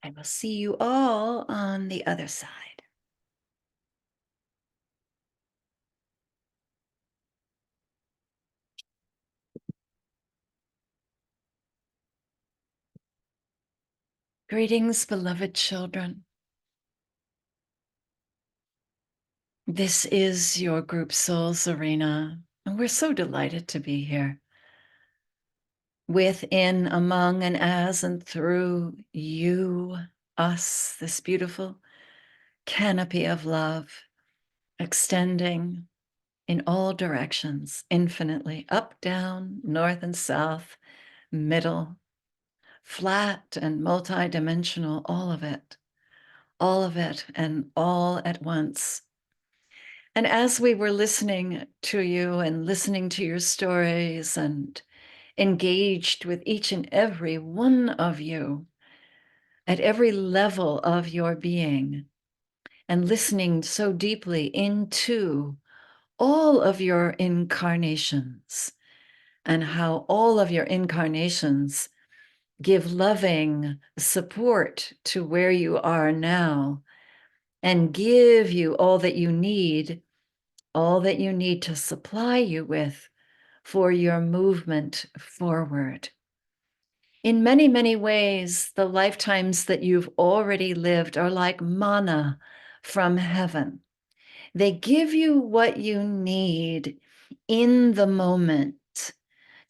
I will see you all on the other side. Greetings, beloved children. This is your group Souls Arena, and we're so delighted to be here. Within, among, and as, and through you, us, this beautiful canopy of love, extending in all directions, infinitely, up, down, north and south, middle, flat and multidimensional, all of it, and all at once. And as we were listening to you and listening to your stories and engaged with each and every one of you at every level of your being, and listening so deeply into all of your incarnations and how all of your incarnations give loving support to where you are now and give you all that you need to supply you with for your movement forward. In many, many ways, the lifetimes that you've already lived are like manna from heaven. They give you what you need in the moment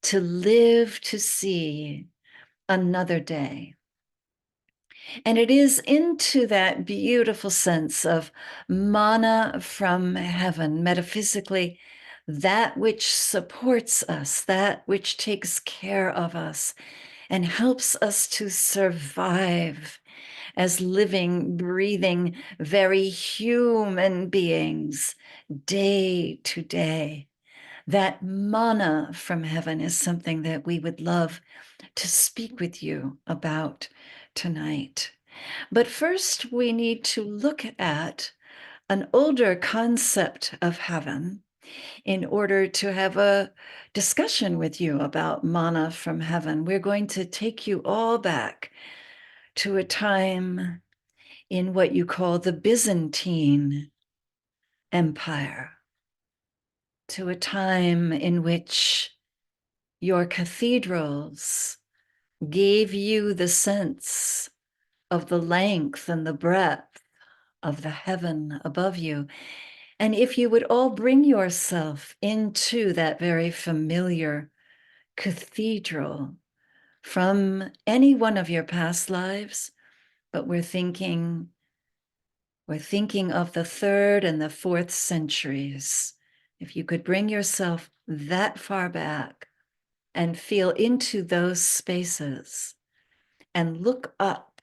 to live to see another day. And it is into that beautiful sense of manna from heaven, metaphysically, that which supports us, that which takes care of us and helps us to survive as living, breathing, very human beings day to day. That manna from heaven is something that we would love to speak with you about tonight. But first, we need to look at an older concept of heaven in order to have a discussion with you about manna from heaven. We're going to take you all back to a time in what you call the Byzantine Empire, to a time in which your cathedrals gave you the sense of the length and the breadth of the heaven above you. And if you would all bring yourself into that very familiar cathedral from any one of your past lives, but we're thinking of the 3rd and the 4th centuries. If you could bring yourself that far back and feel into those spaces and look up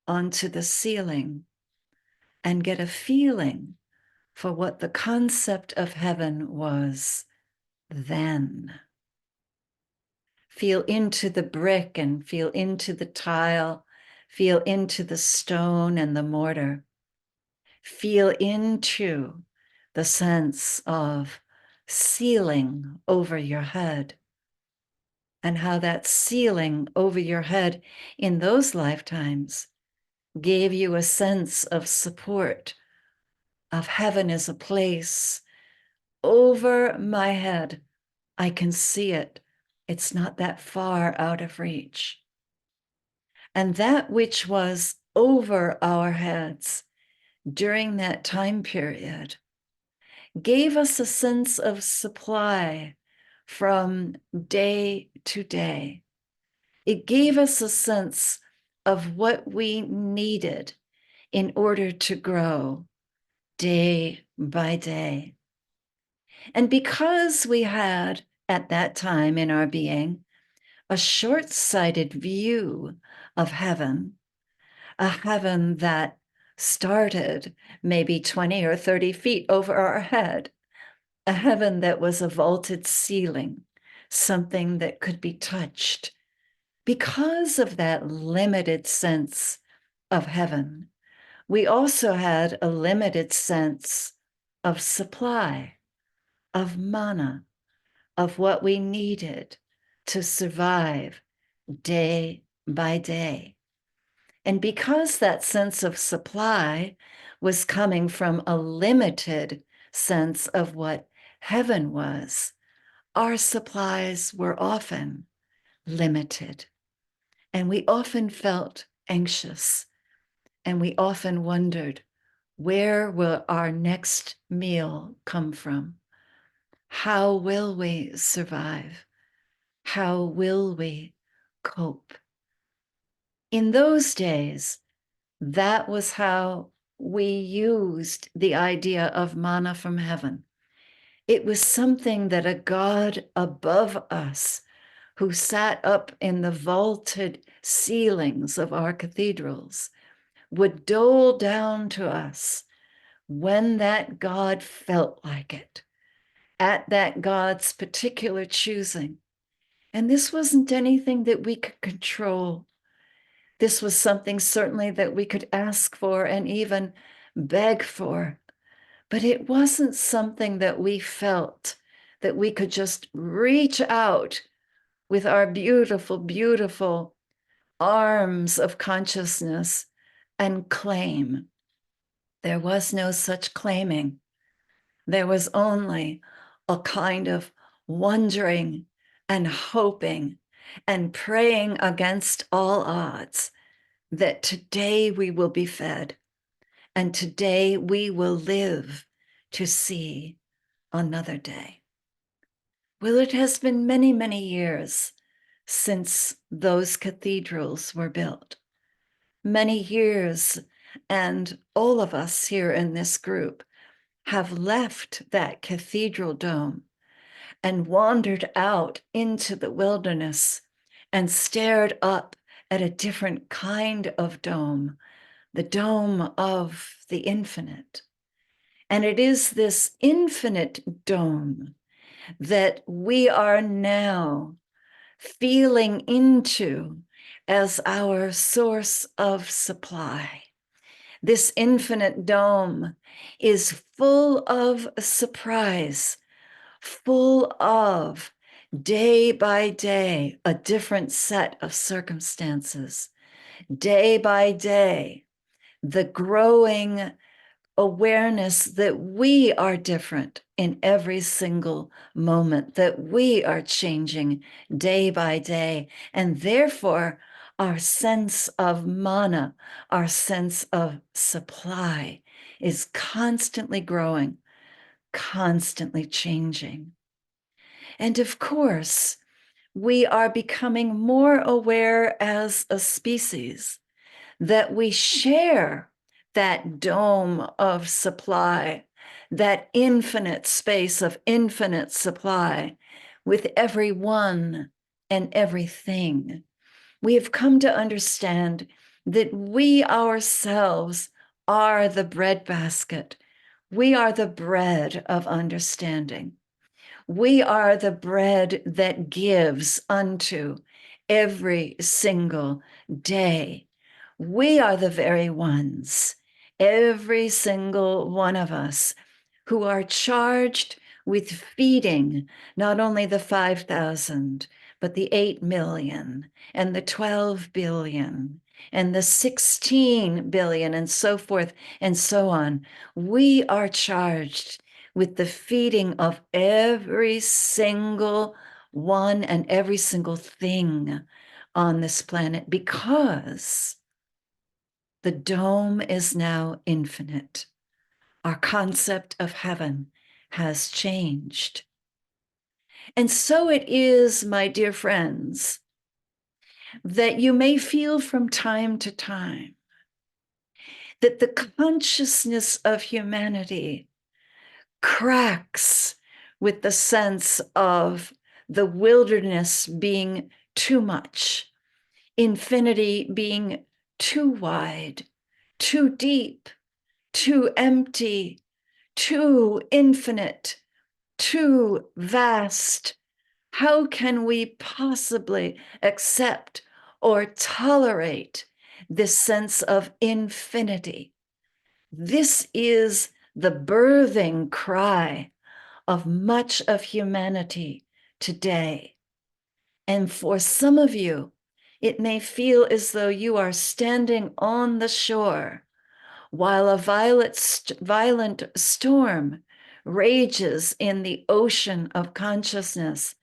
onto the ceiling and get a feeling for what the concept of heaven was then. Feel into the brick and feel into the tile, feel into the stone and the mortar. Feel into the sense of ceiling over your head and how that ceiling over your head in those lifetimes gave you a sense of support, of heaven as a place over my head. I can see it. It's not that far out of reach. And that which was over our heads during that time period gave us a sense of supply from day to day. It gave us a sense of what we needed in order to grow day by day. And because we had, at that time in our being, a short-sighted view of heaven, a heaven that started maybe 20 or 30 feet over our head, a heaven that was a vaulted ceiling, something that could be touched. Because of that limited sense of heaven, we also had a limited sense of supply, of manna, of what we needed to survive day by day. And because that sense of supply was coming from a limited sense of what heaven was, our supplies were often limited. And we often felt anxious, and we often wondered, where will our next meal come from? How will we survive? How will we cope? In those days, that was how we used the idea of manna from heaven. It was something that a God above us, who sat up in the vaulted ceilings of our cathedrals, would dole down to us when that God felt like it, at that God's particular choosing. And this wasn't anything that we could control. This was something certainly that we could ask for and even beg for, but it wasn't something that we felt that we could just reach out with our beautiful, beautiful arms of consciousness and claim. There was no such claiming. There was only a kind of wondering and hoping and praying against all odds that today we will be fed and today we will live to see another day. Well, it has been many, many years since those cathedrals were built. Many years, and all of us here in this group have left that cathedral dome and wandered out into the wilderness and stared up at a different kind of dome, the dome of the infinite. And it is this infinite dome that we are now feeling into as our source of supply. This infinite dome is full of surprise, full of day by day, a different set of circumstances. Day by day, the growing awareness that we are different in every single moment, that we are changing day by day, and therefore our sense of mana, our sense of supply is constantly growing, constantly changing. And of course, we are becoming more aware as a species that we share that dome of supply, that infinite space of infinite supply with everyone and everything. We have come to understand that we ourselves are the breadbasket. We are the bread of understanding. We are the bread that gives unto every single day. We are the very ones, every single one of us, who are charged with feeding not only the 5,000, but the 8 million and the 12 billion and the 16 billion and so forth and so on. We are charged with the feeding of every single one and every single thing on this planet, because the dome is now infinite. Our concept of heaven has changed. And so it is, my dear friends, that you may feel from time to time that the consciousness of humanity cracks with the sense of the wilderness being too much, infinity being too wide, too deep, too empty, too infinite, too vast. How can we possibly accept or tolerate this sense of infinity? This is the birthing cry of much of humanity today. And for some of you, It may feel as though you are standing on the shore while a violent storm rages in the ocean of consciousness,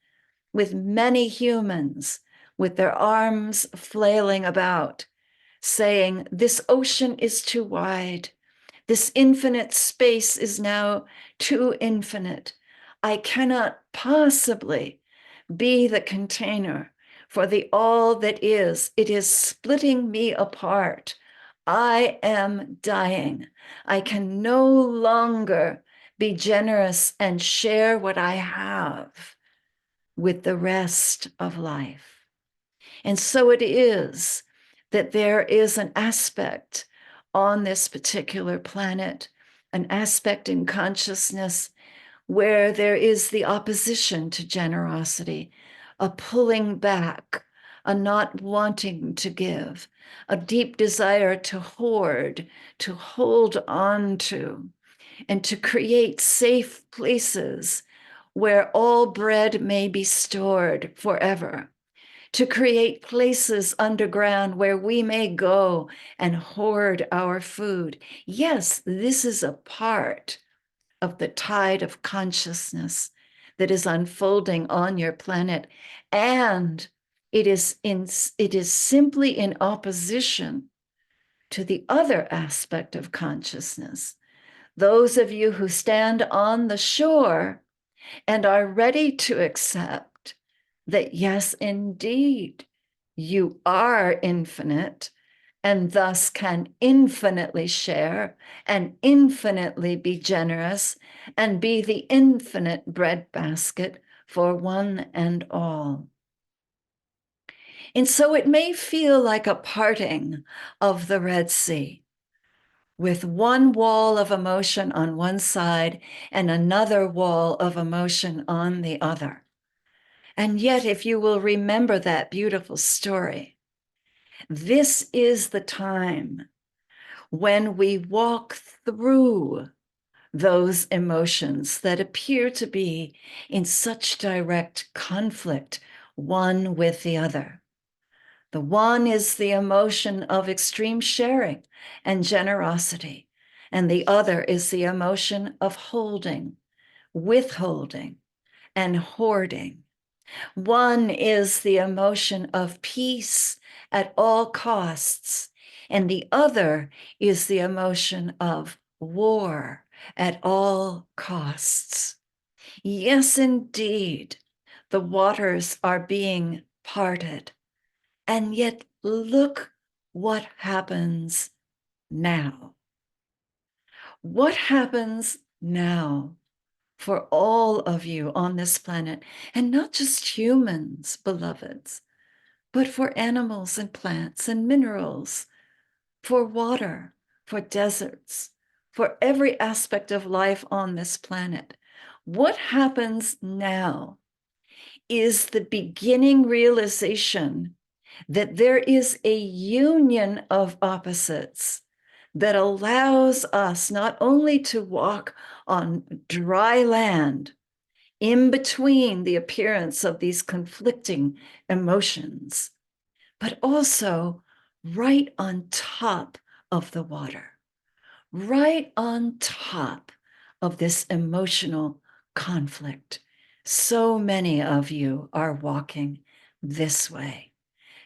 with many humans with their arms flailing about, saying, "This ocean is too wide. This infinite space is now too infinite. I cannot possibly be the container for the all that is. It is splitting me apart. I am dying. I can no longer be generous and share what I have with the rest of life." And so it is that there is an aspect on this particular planet, an aspect in consciousness where there is the opposition to generosity, a pulling back, a not wanting to give, a deep desire to hoard, to hold on to, and to create safe places where all bread may be stored forever, to create places underground where we may go and hoard our food. Yes, this is a part of the tide of consciousness that is unfolding on your planet. And it is simply in opposition to the other aspect of consciousness. Those of you who stand on the shore and are ready to accept that, yes, indeed, you are infinite and thus can infinitely share and infinitely be generous and be the infinite breadbasket for one and all. And so it may feel like a parting of the Red Sea, with one wall of emotion on one side and another wall of emotion on the other. And yet, if you will remember that beautiful story, this is the time when we walk through those emotions that appear to be in such direct conflict one with the other. The one is the emotion of extreme sharing and generosity, and the other is the emotion of holding, withholding, and hoarding. One is the emotion of peace at all costs, and the other is the emotion of war at all costs. Yes, indeed, the waters are being parted, and yet look what happens now. What happens now for all of you on this planet, and not just humans, beloveds, but for animals and plants and minerals, for water, for deserts, for every aspect of life on this planet. What happens now is the beginning realization that there is a union of opposites that allows us not only to walk on dry land in between the appearance of these conflicting emotions, but also right on top of the water, right on top of this emotional conflict. So many of you are walking this way.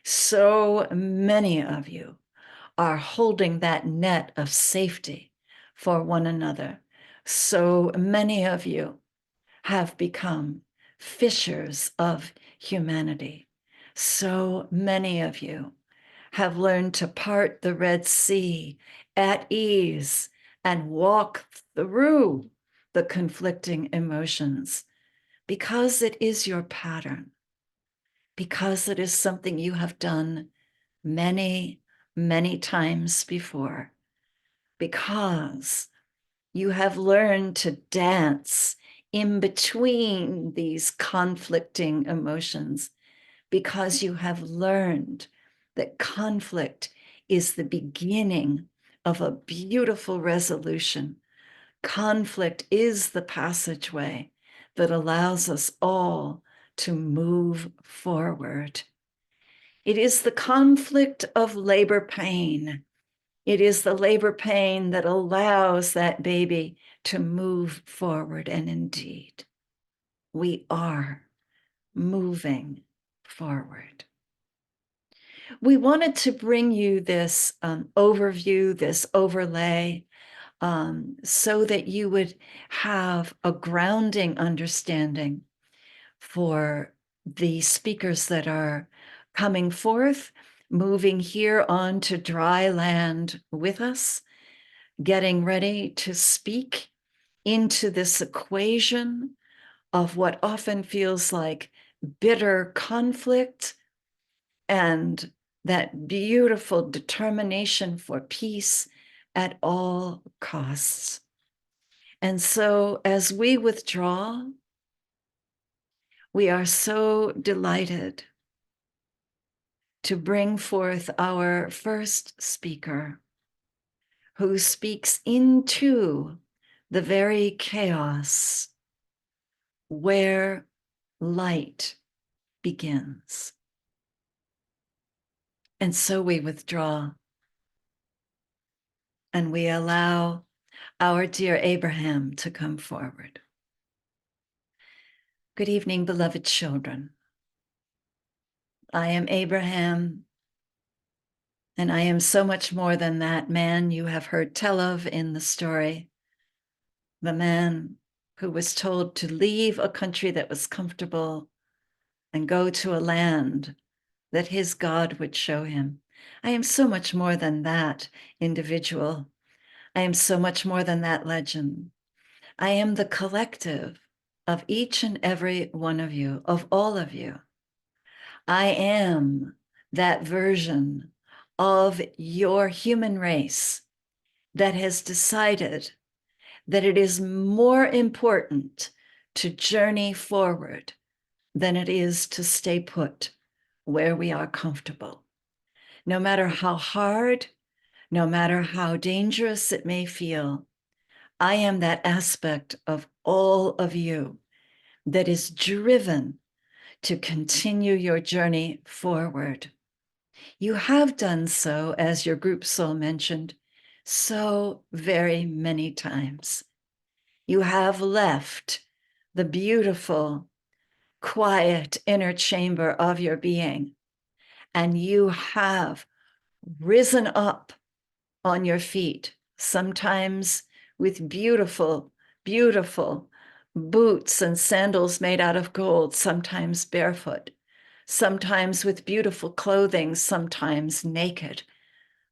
So many of you are holding that net of safety for one another. So many of you have become fishers of humanity. So many of you have learned to part the Red Sea at ease and walk through the conflicting emotions because it is your pattern, because it is something you have done many, many times before, because you have learned to dance in between these conflicting emotions, because you have learned that conflict is the beginning of a beautiful resolution. Conflict is the passageway that allows us all to move forward. It is the conflict of labor pain. It is the labor pain that allows that baby to move forward. And indeed, we are moving forward. We wanted to bring you this overview, this overlay, so that you would have a grounding understanding for the speakers that are coming forth, moving here onto dry land with us, getting ready to speak into this equation of what often feels like bitter conflict and that beautiful determination for peace at all costs. And so as we withdraw, we are so delighted to bring forth our first speaker, who speaks into the very chaos where light begins. And so we withdraw and we allow our dear Abraham to come forward. Good evening, beloved children. I am Abraham, and I am so much more than that man you have heard tell of in the story, the man who was told to leave a country that was comfortable and go to a land that his God would show him. I am so much more than that individual. I am so much more than that legend. I am the collective of each and every one of you, of all of you. I am that version of your human race that has decided that it is more important to journey forward than it is to stay put where we are comfortable. No matter how hard, no matter how dangerous it may feel, I am that aspect of all of you that is driven to continue your journey forward. You have done so, as your group soul mentioned, so very many times. You have left the beautiful, quiet inner chamber of your being, and you have risen up on your feet, sometimes with beautiful, beautiful boots and sandals made out of gold, sometimes barefoot, sometimes with beautiful clothing, sometimes naked.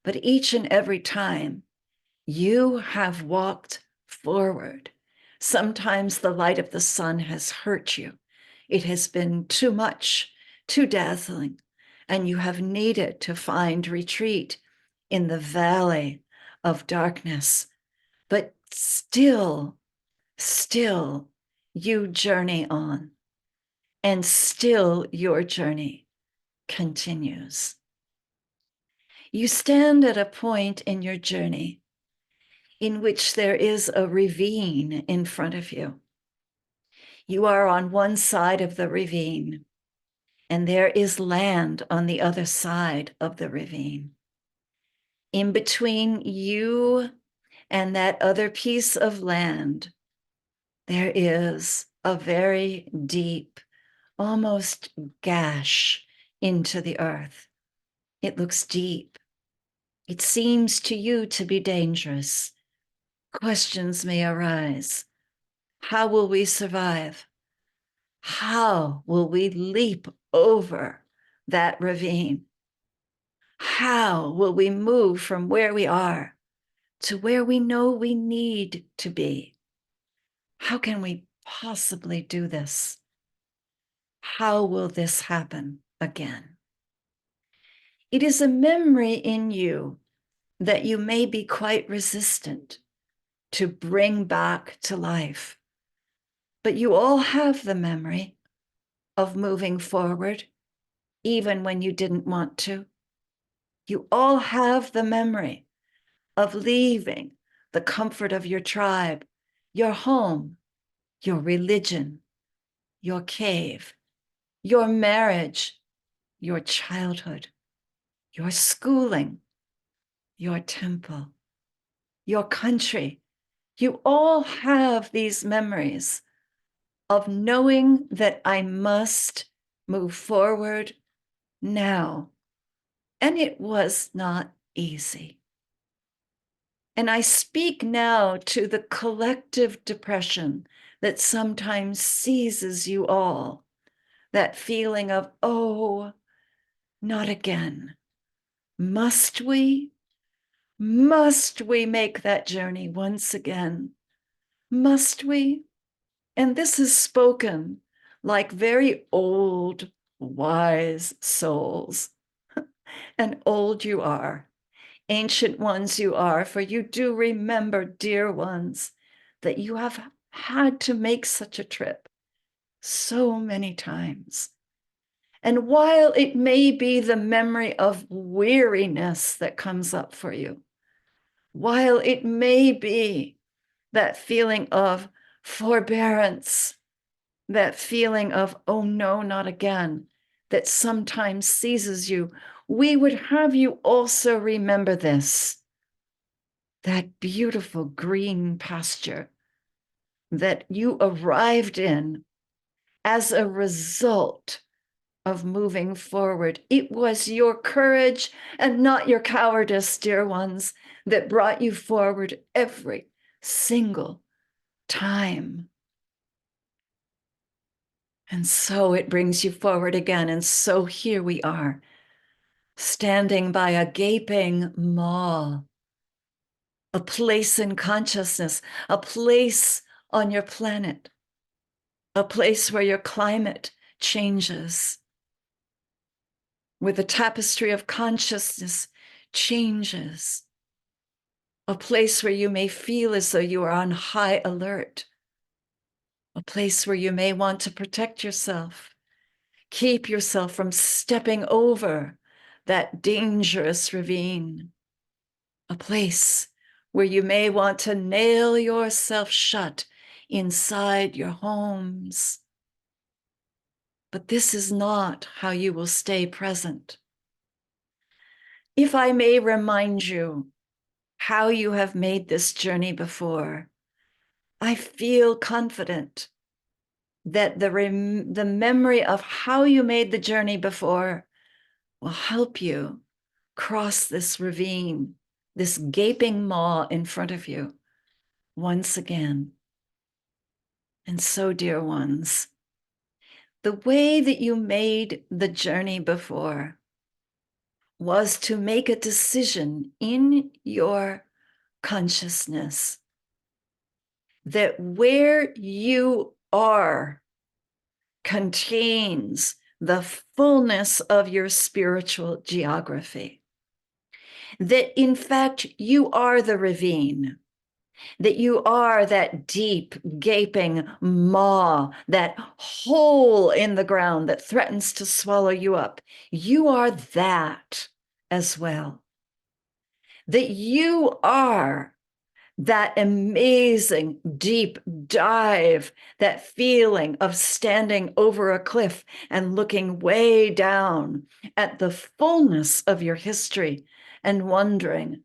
But each and every time you have walked forward. Sometimes the light of the sun has hurt you. It has been too much, too dazzling, and you have needed to find retreat in the valley of darkness. But still, you journey on, and still your journey continues. You stand at a point in your journey in which there is a ravine in front of you. You are on one side of the ravine, and there is land on the other side of the ravine. In between you and that other piece of land, there is a very deep, almost gash into the earth. It looks deep. It seems to you to be dangerous. Questions may arise. How will we survive? How will we leap over that ravine? How will we move from where we are to where we know we need to be? How can we possibly do this? How will this happen again? It is a memory in you that you may be quite resistant to bring back to life. But you all have the memory of moving forward, even when you didn't want to. You all have the memory of leaving the comfort of your tribe, your home, your religion, your cave, your marriage, your childhood, your schooling, your temple, your country. You all have these memories of knowing that I must move forward now. And it was not easy. And I speak now to the collective depression that sometimes seizes you all, that feeling of, oh, not again. Must we? Must we make that journey once again? Must we? And this is spoken like very old, wise souls. And old you are, ancient ones you are, for you do remember, dear ones, that you have had to make such a trip so many times. And while it may be the memory of weariness that comes up for you, while it may be that feeling of forbearance, that feeling of, oh no, not again, that sometimes seizes you, we would have you also remember this, that beautiful green pasture that you arrived in as a result of moving forward. It was your courage and not your cowardice, dear ones, that brought you forward every single time. And so it brings you forward again. And so here we are, standing by a gaping maw, a place in consciousness, a place on your planet, a place where your climate changes, where the tapestry of consciousness changes, a place where you may feel as though you are on high alert, a place where you may want to protect yourself, keep yourself from stepping over that dangerous ravine, a place where you may want to nail yourself shut inside your homes. But this is not how you will stay present. If I may remind you how you have made this journey before, I feel confident that the memory of how you made the journey before will help you cross this ravine, this gaping maw in front of you once again. And so, dear ones, the way that you made the journey before was to make a decision in your consciousness that where you are contains the fullness of your spiritual geography. That in fact, you are the ravine, that you are that deep, gaping maw, that hole in the ground that threatens to swallow you up. You are that as well. That you are that amazing deep dive, that feeling of standing over a cliff and looking way down at the fullness of your history and wondering,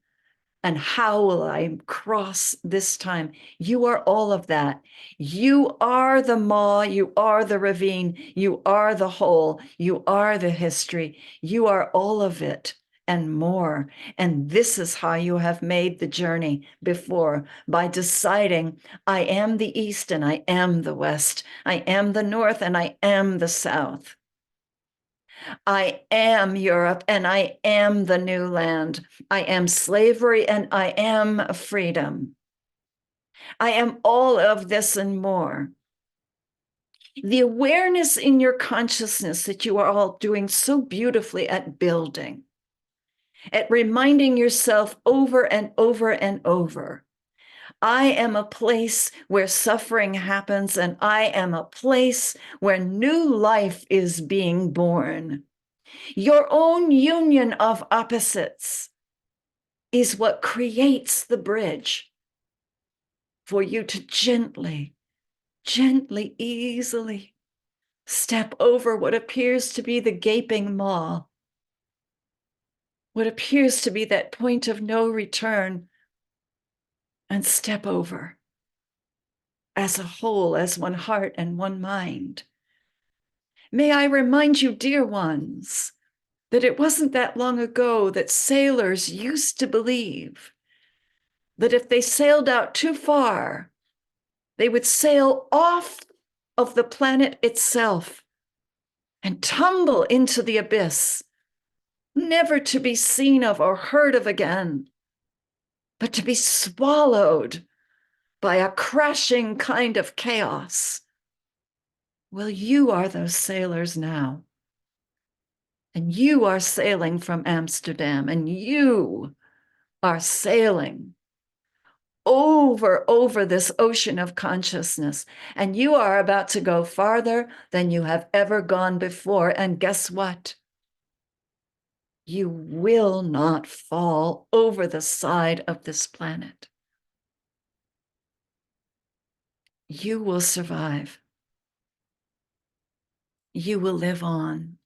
and how will I cross this time? You are all of that. You are the maw, you are the ravine, you are the hole, you are the history, you are all of it and more. And this is how you have made the journey before, by deciding, I am the East and I am the West. I am the North and I am the South. I am Europe and I am the new land. I am slavery and I am freedom. I am all of this and more. The awareness in your consciousness that you are all doing so beautifully at building, at reminding yourself over and over and over, I am a place where suffering happens, and I am a place where new life is being born. Your own union of opposites is what creates the bridge for you to gently, easily Step over what appears to be the gaping maw, what appears to be that point of no return, and step over as a whole, as one heart and one mind. May I remind you, dear ones, that it wasn't that long ago that sailors used to believe that if they sailed out too far, they would sail off of the planet itself and tumble into the abyss, never to be seen of or heard of again, but to be swallowed by a crashing kind of chaos. Well, you are those sailors now. And you are sailing from Amsterdam, and you are sailing over this ocean of consciousness. And you are about to go farther than you have ever gone before. And guess what? You will not fall over the side of this planet. You will survive. You will live on.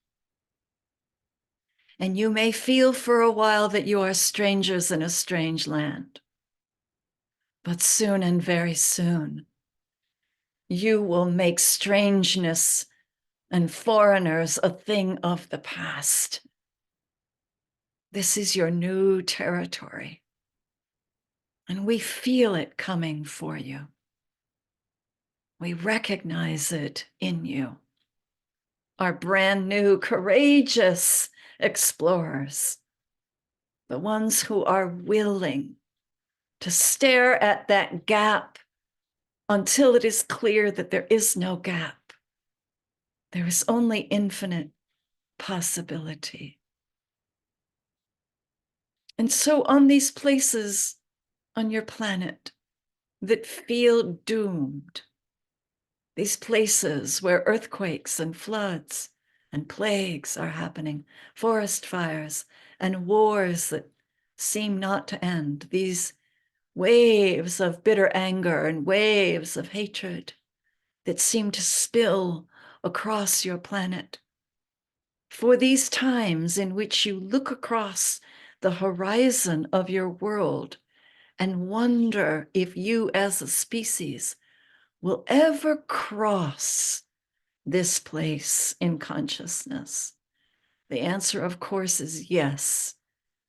And you may feel for a while that you are strangers in a strange land. But soon and very soon, you will make strangeness and foreigners a thing of the past. This is your new territory. And we feel it coming for you. We recognize it in you. Our brand new, courageous explorers, the ones who are willing to stare at that gap until it is clear that there is no gap. There is only infinite possibility. And so on these places on your planet that feel doomed, these places where earthquakes and floods and plagues are happening, forest fires and wars that seem not to end, these waves of bitter anger and waves of hatred that seem to spill across your planet. For these times in which you look across the horizon of your world and wonder if you as a species will ever cross this place in consciousness. The answer, of course, is yes,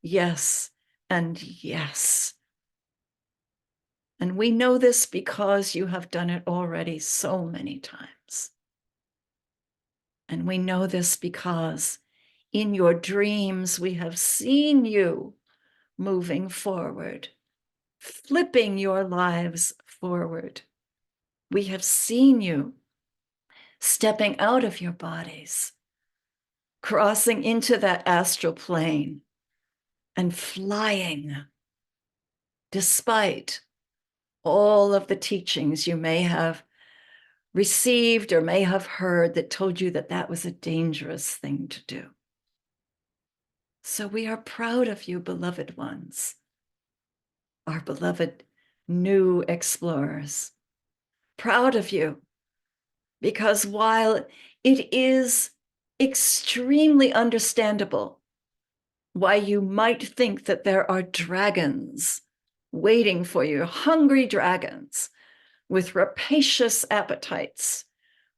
yes, and yes. And we know this because you have done it already so many times. And we know this because in your dreams, we have seen you moving forward, flipping your lives forward. We have seen you stepping out of your bodies, crossing into that astral plane and flying, despite all of the teachings you may have received or may have heard that told you that that was a dangerous thing to do. So we are proud of you, beloved ones, our beloved new explorers. Proud of you, because while it is extremely understandable why you might think that there are dragons waiting for you, hungry dragons with rapacious appetites,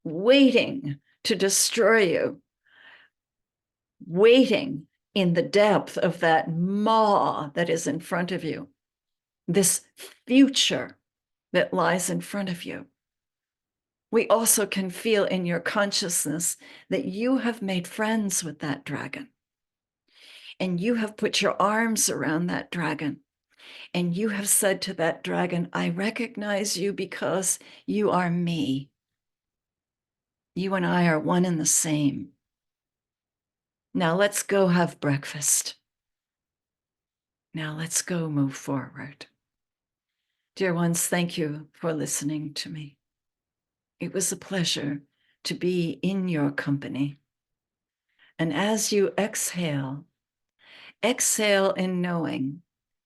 waiting to destroy you, waiting in the depth of that maw that is in front of you, this future that lies in front of you. We also can feel in your consciousness that you have made friends with that dragon. And you have put your arms around that dragon. And you have said to that dragon, I recognize you because you are me. You and I are one and the same. Now let's go have breakfast. Now let's go move forward. Dear ones, thank you for listening to me. It was a pleasure to be in your company. And as you exhale, exhale in knowing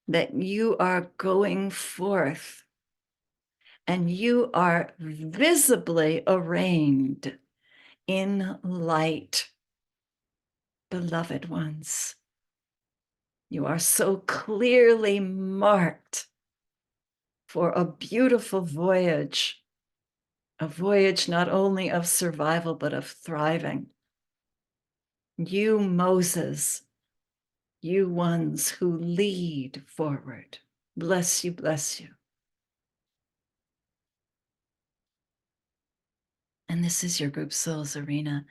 that you are going forth and you are visibly arrayed in light. Beloved ones, you are so clearly marked for a beautiful voyage, a voyage not only of survival, but of thriving. You, Moses, you ones who lead forward. Bless you, bless you. And this is your group Souls Arena.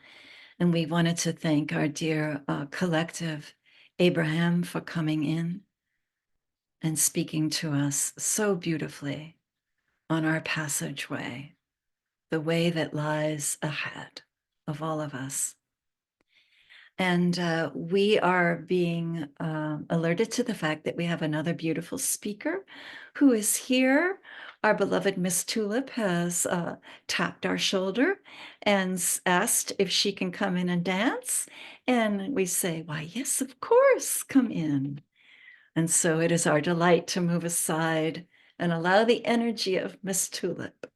And we wanted to thank our dear collective, Abraham, for coming in and speaking to us so beautifully on our passageway, the way that lies ahead of all of us. And we are being alerted to the fact that we have another beautiful speaker who is here. Our beloved Miss Tulip has tapped our shoulder and asked if she can come in and dance. And we say, why, yes, of course, come in. And so it is our delight to move aside and allow the energy of Miss Tulip.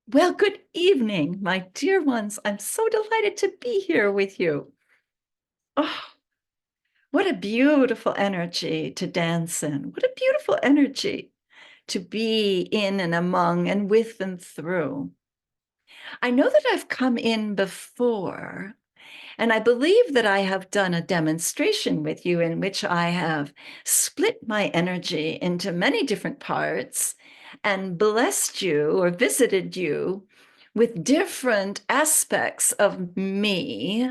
Well, good evening, my dear ones. I'm so delighted to be here with you. Oh, what a beautiful energy to dance in. What a beautiful energy to be in and among and with and through. I know that I've come in before, and I believe that I have done a demonstration with you in which I have split my energy into many different parts and blessed you or visited you with different aspects of me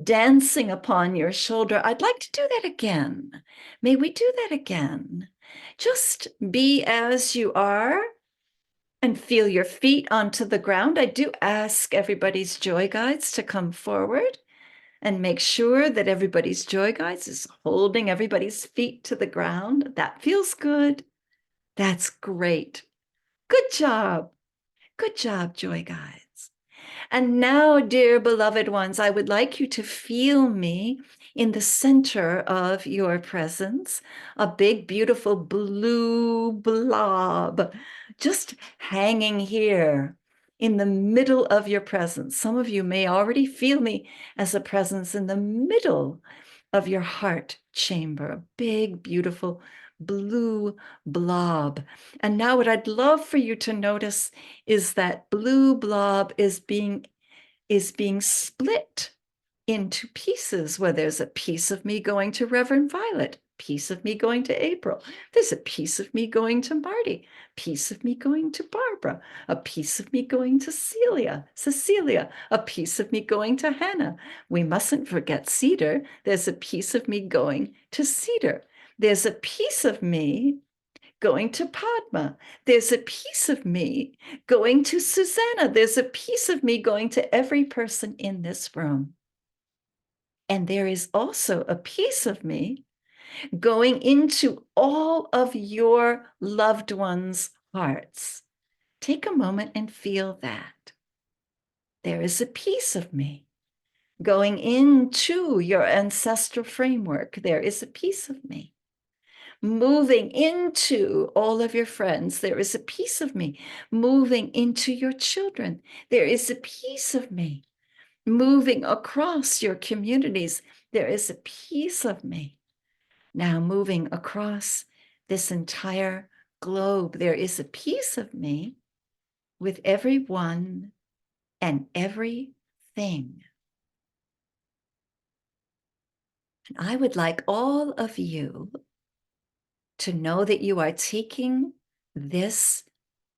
dancing upon your shoulder. I'd like to do that again. May we do that again? Just be as you are and feel your feet onto the ground. I do ask everybody's joy guides to come forward and make sure that everybody's joy guides is holding everybody's feet to the ground. That feels good. That's great. Good job. Good job, joy guides. And now, dear beloved ones, I would like you to feel me in the center of your presence, a big, beautiful blue blob just hanging here in the middle of your presence. Some of you may already feel me as a presence in the middle of your heart chamber, a big, beautiful blue blob. And now what I'd love for you to notice is that blue blob is being split into pieces, where there's a piece of me going to Reverend Violet, piece of me going to April, there's a piece of me going to Marty, piece of me going to Barbara, a piece of me going to Cecilia, a piece of me going to Hannah. We mustn't forget Cedar. There's a piece of me going to Cedar. There's a piece of me going to Padma. There's a piece of me going to Susanna. There's a piece of me going to every person in this room. And there is also a piece of me going into all of your loved ones' hearts. Take a moment and feel that. There is a piece of me going into your ancestral framework. There is a piece of me moving into all of your friends. There is a piece of me moving into your children. There is a piece of me moving across your communities. There is a piece of me now moving across this entire globe. There is a piece of me with everyone and everything. And I would like all of you to know that you are taking this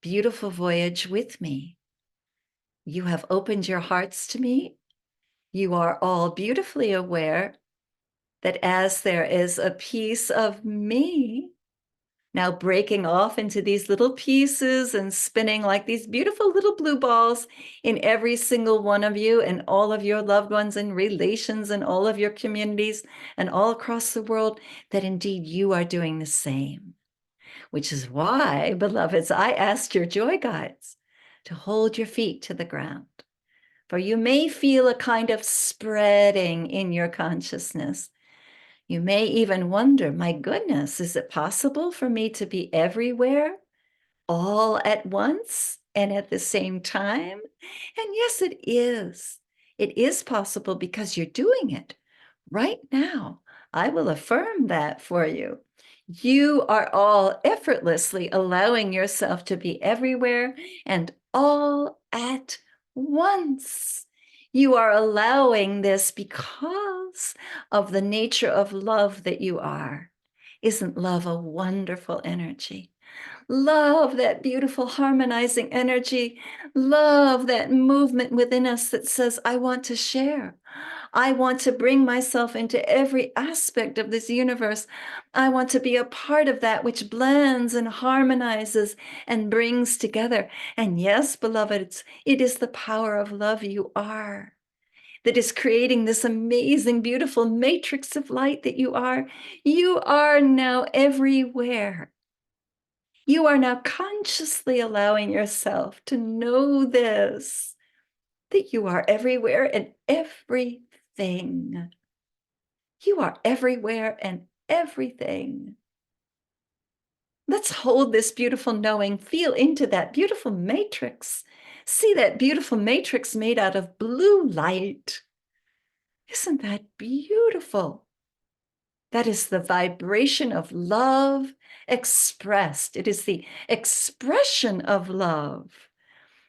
beautiful voyage with me. You have opened your hearts to me. You are all beautifully aware that as there is a piece of me now breaking off into these little pieces and spinning like these beautiful little blue balls in every single one of you and all of your loved ones and relations and all of your communities and all across the world, that indeed you are doing the same. Which is why, beloveds, I asked your joy guides to hold your feet to the ground. For you may feel a kind of spreading in your consciousness. You may even wonder, my goodness, is it possible for me to be everywhere all at once? and at the same time. And yes, it is. It is possible because you're doing it right now. I will affirm that for you. You are all effortlessly allowing yourself to be everywhere and all at once. You are allowing this because of the nature of love that you are. Isn't love a wonderful energy? Love that beautiful harmonizing energy. Love that movement within us that says, I want to share. I want to bring myself into every aspect of this universe. I want to be a part of that which blends and harmonizes and brings together. And yes, beloveds, it is the power of love you are that is creating this amazing, beautiful matrix of light that you are. You are now everywhere. You are now consciously allowing yourself to know this, that you are everywhere and everything. You are everywhere and everything. Let's hold this beautiful knowing, feel into that beautiful matrix. See that beautiful matrix made out of blue light. Isn't that beautiful? That is the vibration of love expressed. It is the expression of love,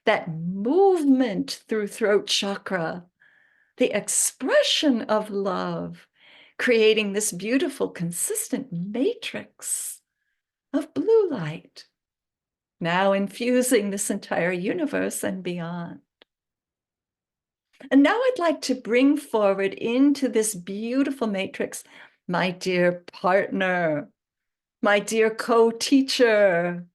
that movement through throat chakra, the expression of love, creating this beautiful, consistent matrix of blue light, now infusing this entire universe and beyond. And now I'd like to bring forward into this beautiful matrix my dear partner, my dear co-teacher,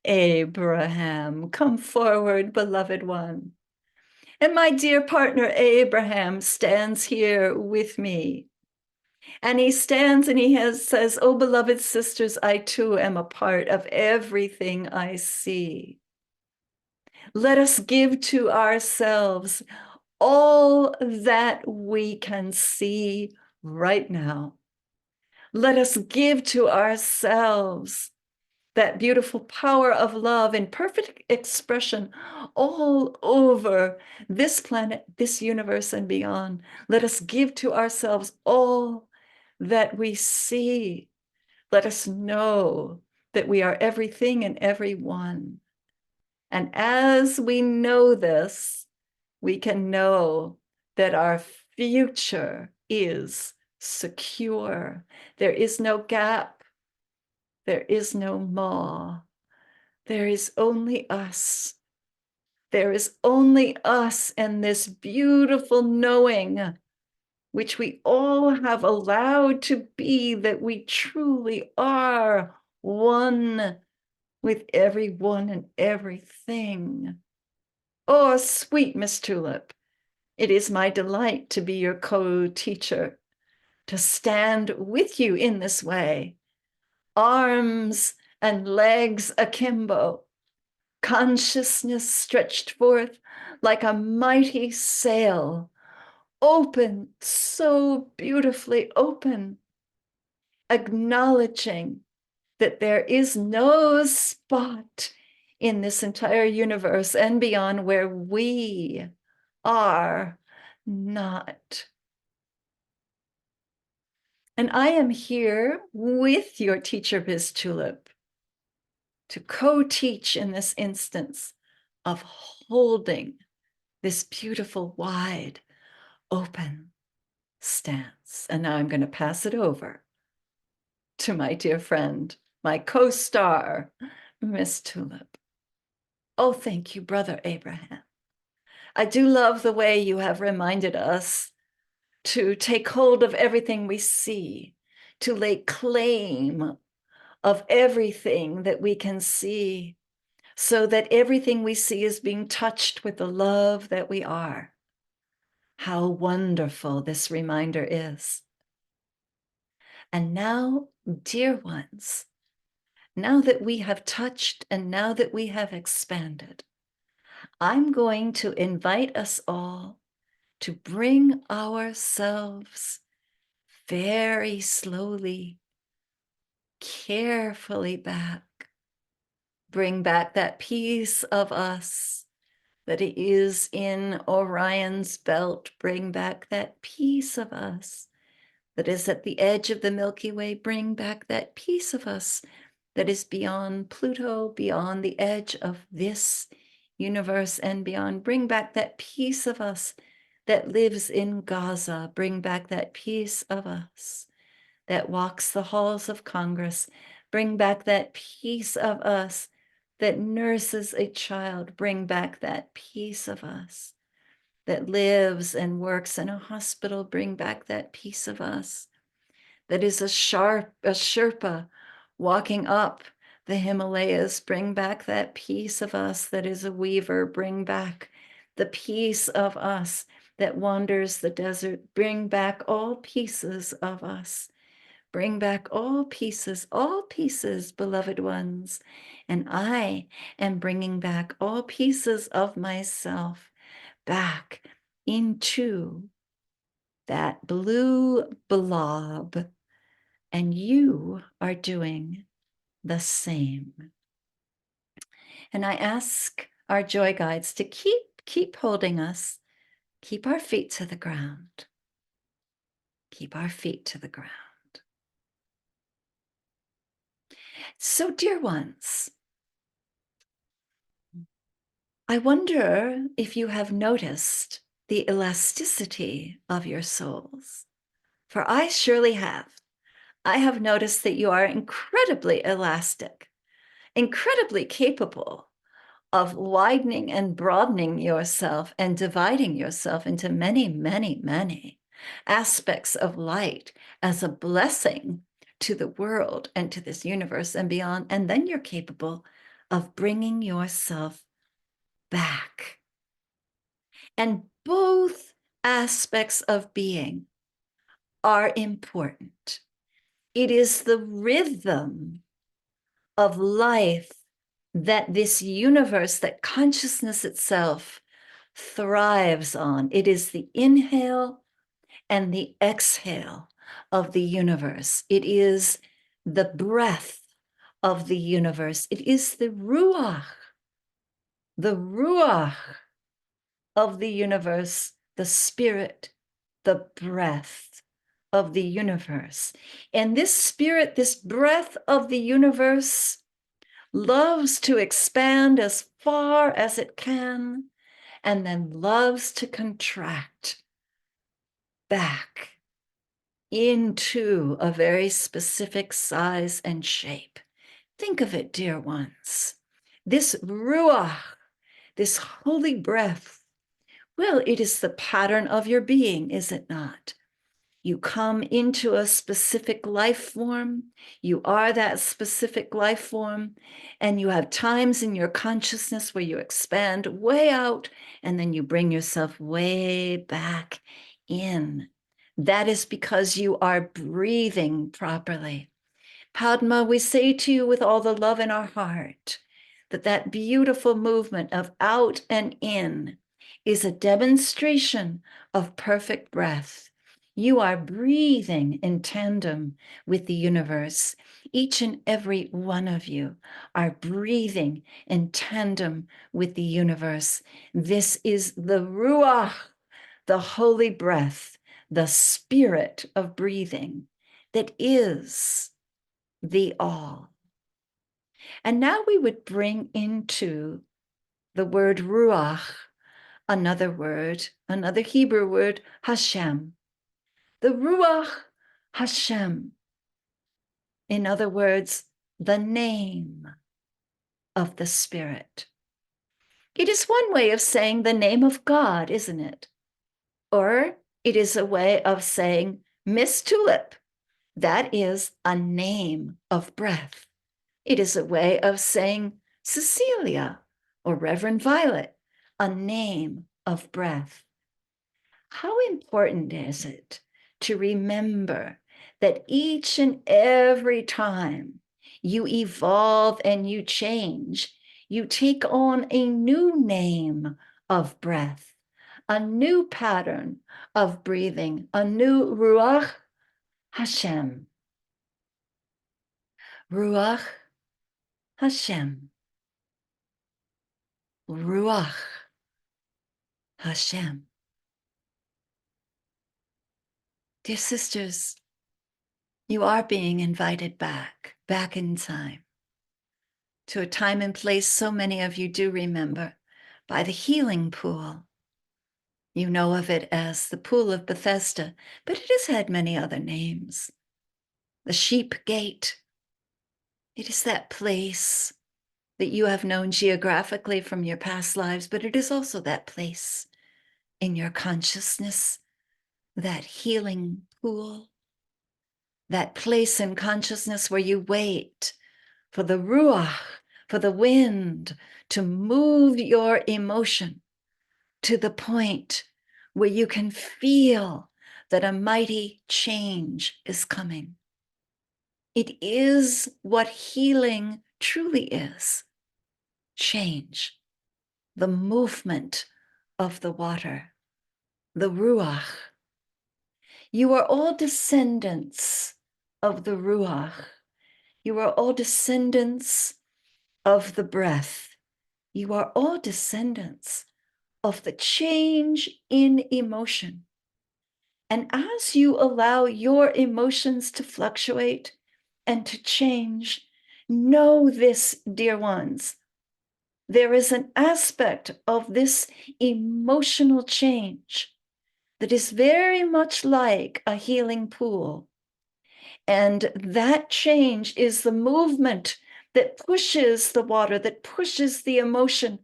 Abraham. Come forward, beloved one. And my dear partner, Abraham, stands here with me. And he stands and says, oh, beloved sisters, I too am a part of everything I see. Let us give to ourselves all that we can see right now. Let us give to ourselves that beautiful power of love in perfect expression all over this planet, this universe, and beyond. Let us give to ourselves all that we see. Let us know that we are everything and everyone. And as we know this, we can know that our future is secure. There is no gap. There is no maw. There is only us. There is only us and this beautiful knowing, which we all have allowed to be, that we truly are one with everyone and everything. Oh, sweet Miss Tulip, it is my delight to be your co-teacher, to stand with you in this way, arms and legs akimbo, consciousness stretched forth like a mighty sail, open, so beautifully open, acknowledging that there is no spot in this entire universe and beyond where we are not. And I am here with your teacher, Biz Tulip, to co-teach in this instance of holding this beautiful, wide, open stance. And now I'm going to pass it over to my dear friend, my co-star, Miss Tulip. Oh, thank you, Brother Abraham. I do love the way you have reminded us to take hold of everything we see, to lay claim of everything that we can see, so that everything we see is being touched with the love that we are. How wonderful this reminder is. And now, dear ones, now that we have touched and now that we have expanded, I'm going to invite us all to bring ourselves very slowly, carefully back Bring back that piece of us that is in Orion's belt. Bring back that piece of us that is at the edge of the Milky Way. Bring back that piece of us that is beyond Pluto, beyond the edge of this universe and beyond. Bring back that piece of us that lives in Gaza. Bring back that piece of us that walks the halls of Congress. Bring back that piece of us that nurses a child. Bring back that piece of us that lives and works in a hospital. Bring back that piece of us that is a Sherpa walking up the Himalayas. Bring back that piece of us that is a weaver. Bring back the piece of us that wanders the desert. Bring back all pieces of us. Bring back all pieces, beloved ones. And I am bringing back all pieces of myself back into that blue blob. And you are doing the same. And I ask our joy guides to keep holding us, keep our feet to the ground, keep our feet to the ground. So, dear ones, I wonder if you have noticed the elasticity of your souls, for I surely have. I have noticed that you are incredibly elastic, incredibly capable of widening and broadening yourself and dividing yourself into many, many, many aspects of light as a blessing to the world and to this universe and beyond. And then you're capable of bringing yourself back. And both aspects of being are important. It is the rhythm of life that this universe, that consciousness itself thrives on. It is the inhale and the exhale of the universe. It is the breath of the universe. It is the ruach of the universe, the spirit, the breath of the universe. And this spirit, this breath of the universe, loves to expand as far as it can, and then loves to contract back into a very specific size and shape. Think of it, dear ones. This ruach, this holy breath, well, it is the pattern of your being, is it not? You come into a specific life form. You are that specific life form. And you have times in your consciousness where you expand way out and then you bring yourself way back in. That is because you are breathing properly. Padma, we say to you with all the love in our heart that that beautiful movement of out and in is a demonstration of perfect breath. You are breathing in tandem with the universe. Each and every one of you are breathing in tandem with the universe. This is the Ruach, the holy breath, the spirit of breathing that is the all. And now we would bring into the word Ruach, another word, another Hebrew word, Hashem. The Ruach Hashem. In other words, the name of the Spirit. It is one way of saying the name of God, isn't it? Or it is a way of saying Miss Tulip. That is a name of breath. It is a way of saying Cecilia or Reverend Violet, a name of breath. How important is it to remember that each and every time you evolve and you change, you take on a new name of breath, a new pattern of breathing, a new Ruach Hashem. Ruach Hashem. Ruach Hashem. Dear sisters, you are being invited back in time, to a time and place so many of you do remember, by the healing pool. You know of it as the Pool of Bethesda, but it has had many other names. The Sheep Gate. It is that place that you have known geographically from your past lives, but it is also that place in your consciousness, that healing pool, that place in consciousness where you wait for the ruach, for the wind to move your emotion to the point where you can feel that a mighty change is coming. It is what healing truly is: change, the movement of the water, the ruach. You are all descendants of the ruach. You are all descendants of the breath. You are all descendants of the change in emotion. And as you allow your emotions to fluctuate and to change, know this, dear ones, there is an aspect of this emotional change that is very much like a healing pool. And that change is the movement that pushes the water, that pushes the emotion,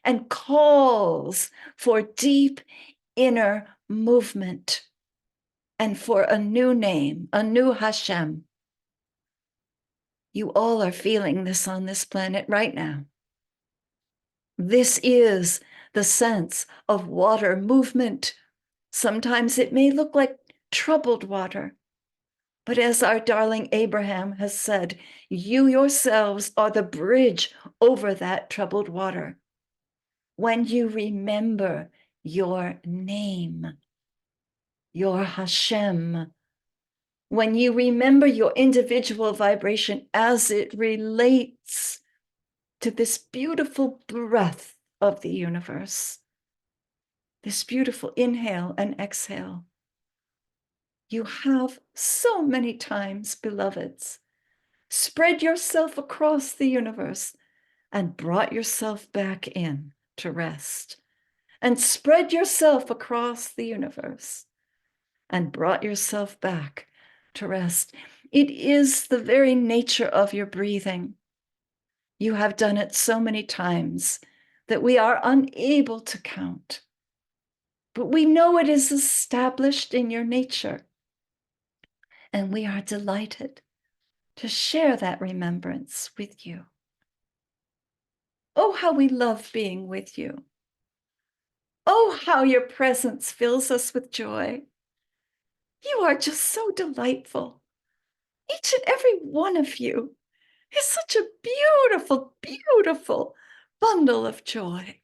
and calls for deep inner movement and for a new name, a new Hashem. You all are feeling this on this planet right now. This is the sense of water movement. Sometimes it may look like troubled water, but as our darling Abraham has said, you yourselves are the bridge over that troubled water. When you remember your name, your Hashem, when you remember your individual vibration as it relates to this beautiful breath of the universe, this beautiful inhale and exhale, you have so many times, beloveds, spread yourself across the universe and brought yourself back in to rest, and spread yourself across the universe and brought yourself back to rest. It is the very nature of your breathing. You have done it so many times that we are unable to count. But we know it is established in your nature. And we are delighted to share that remembrance with you. Oh, how we love being with you. Oh, how your presence fills us with joy. You are just so delightful. Each and every one of you is such a beautiful, beautiful bundle of joy.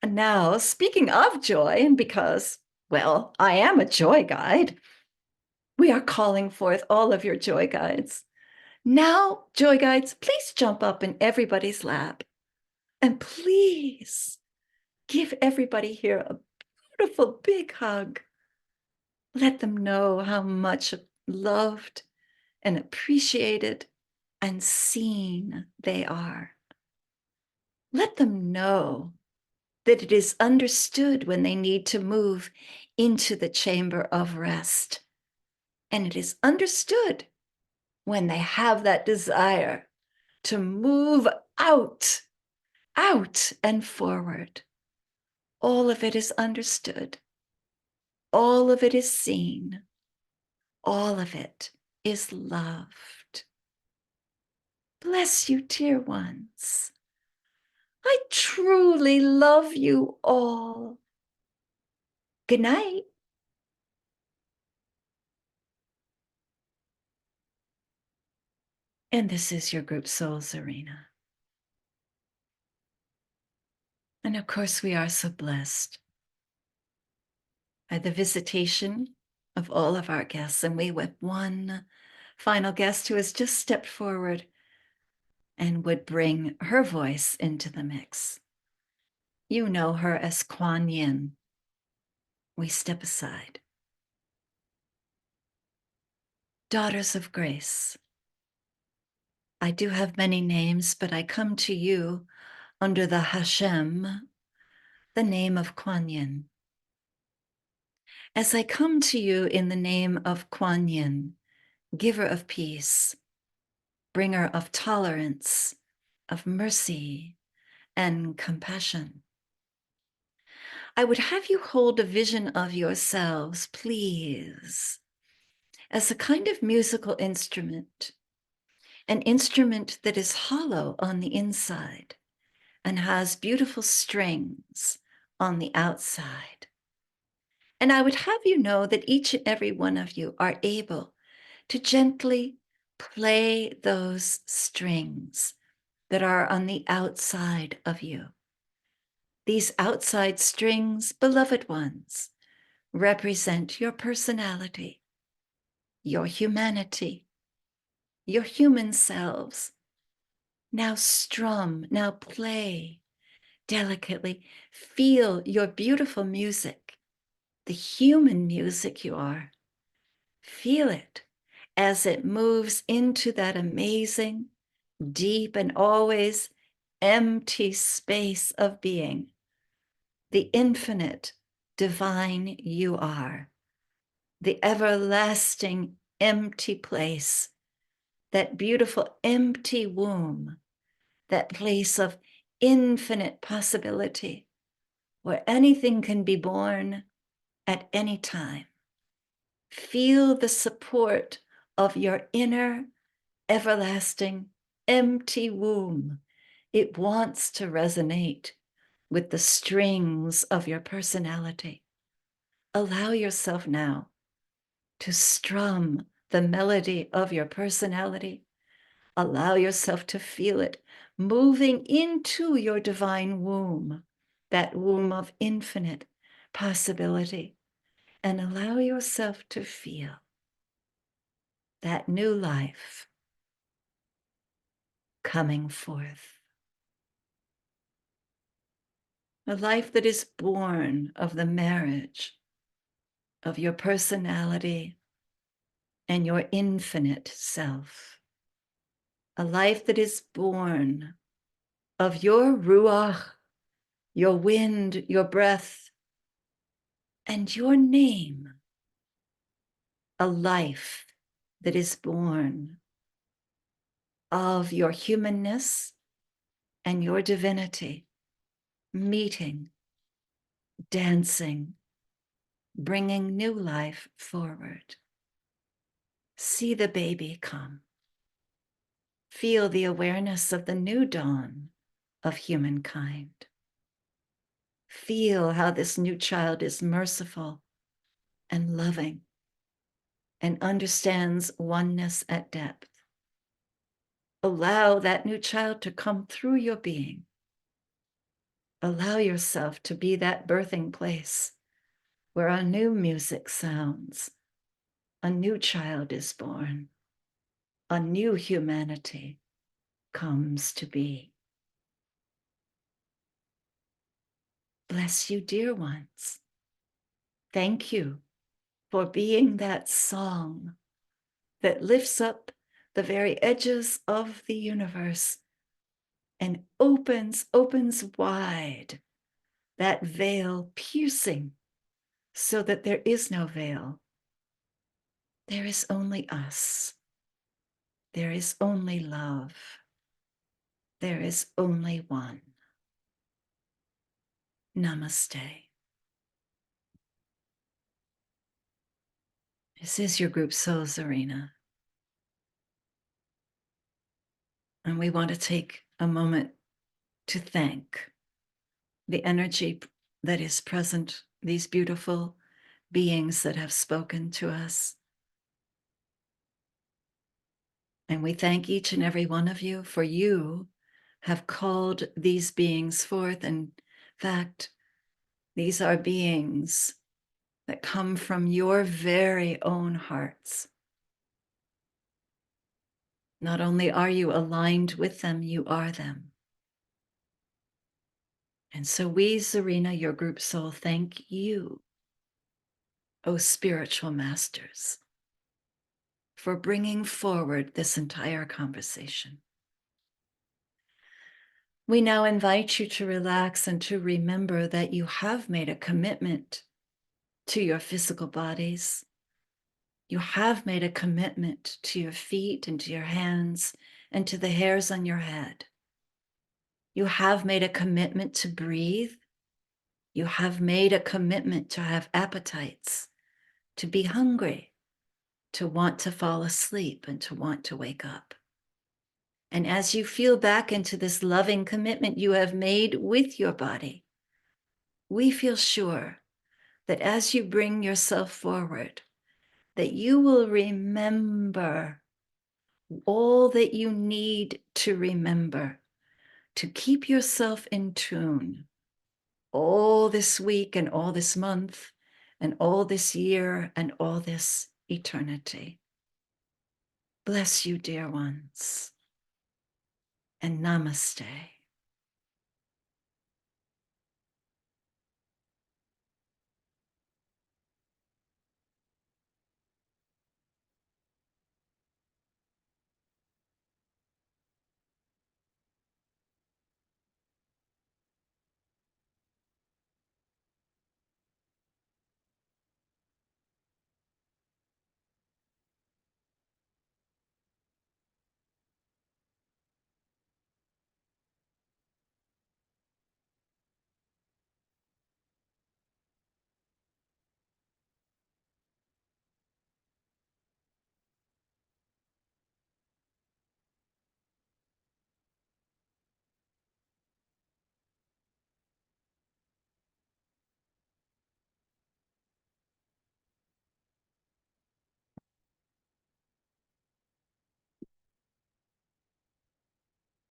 And now, speaking of joy, and because, well, I am a joy guide, we are calling forth all of your joy guides. Now, joy guides, please jump up in everybody's lap. And please give everybody here a beautiful big hug. Let them know how much loved and appreciated and seen they are. Let them know that it is understood when they need to move into the chamber of rest. And it is understood when they have that desire to move out and forward. All of it is understood. All of it is seen. All of it is loved. Bless you, dear ones. I truly love you all. Good night. And this is your group soul, Serena. And of course, we are so blessed by the visitation of all of our guests. And we have one final guest who has just stepped forward and would bring her voice into the mix. You know her as Kuan Yin. We step aside. Daughters of Grace, I do have many names, but I come to you under the Hashem, the name of Kuan Yin. As I come to you in the name of Kuan Yin, giver of peace, bringer of tolerance, of mercy, and compassion, I would have you hold a vision of yourselves, please, as a kind of musical instrument, an instrument that is hollow on the inside and has beautiful strings on the outside. And I would have you know that each and every one of you are able to gently play those strings that are on the outside of you. These outside strings, beloved ones, represent your personality, your humanity, your human selves. Now strum, now play delicately. Feel your beautiful music, the human music you are. Feel it as it moves into that amazing, deep, and always empty space of being, the infinite divine you are, the everlasting empty place, that beautiful empty womb, that place of infinite possibility where anything can be born at any time. Feel the support of your inner, everlasting, empty womb. It wants to resonate with the strings of your personality. Allow yourself now to strum the melody of your personality. Allow yourself to feel it moving into your divine womb, that womb of infinite possibility. And allow yourself to feel that new life coming forth. A life that is born of the marriage of your personality and your infinite self. A life that is born of your ruach, your wind, your breath, and your name. A life that is born of your humanness and your divinity, meeting, dancing, bringing new life forward. See the baby come. Feel the awareness of the new dawn of humankind. Feel how this new child is merciful and loving and understands oneness at depth. Allow that new child to come through your being. Allow yourself to be that birthing place where a new music sounds, a new child is born, a new humanity comes to be. Bless you, dear ones. Thank you for being that song that lifts up the very edges of the universe and opens wide that veil, piercing so that there is no veil. There is only us. There is only love. There is only one. Namaste. This is your group Souls Arena. And we want to take a moment to thank the energy that is present, these beautiful beings that have spoken to us. And we thank each and every one of you, for you have called these beings forth. In fact, these are beings that come from your very own hearts. Not only are you aligned with them, you are them. And so we, Zarina, your group soul, thank you, O spiritual masters, for bringing forward this entire conversation. We now invite you to relax and to remember that you have made a commitment to your physical bodies. You have made a commitment to your feet and to your hands and to the hairs on your head. You have made a commitment to breathe. You have made a commitment to have appetites, to be hungry, to want to fall asleep and to want to wake up. And as you feel back into this loving commitment you have made with your body, we feel sure that as you bring yourself forward, that you will remember all that you need to remember to keep yourself in tune all this week and all this month and all this year and all this eternity. Bless you, dear ones, and namaste.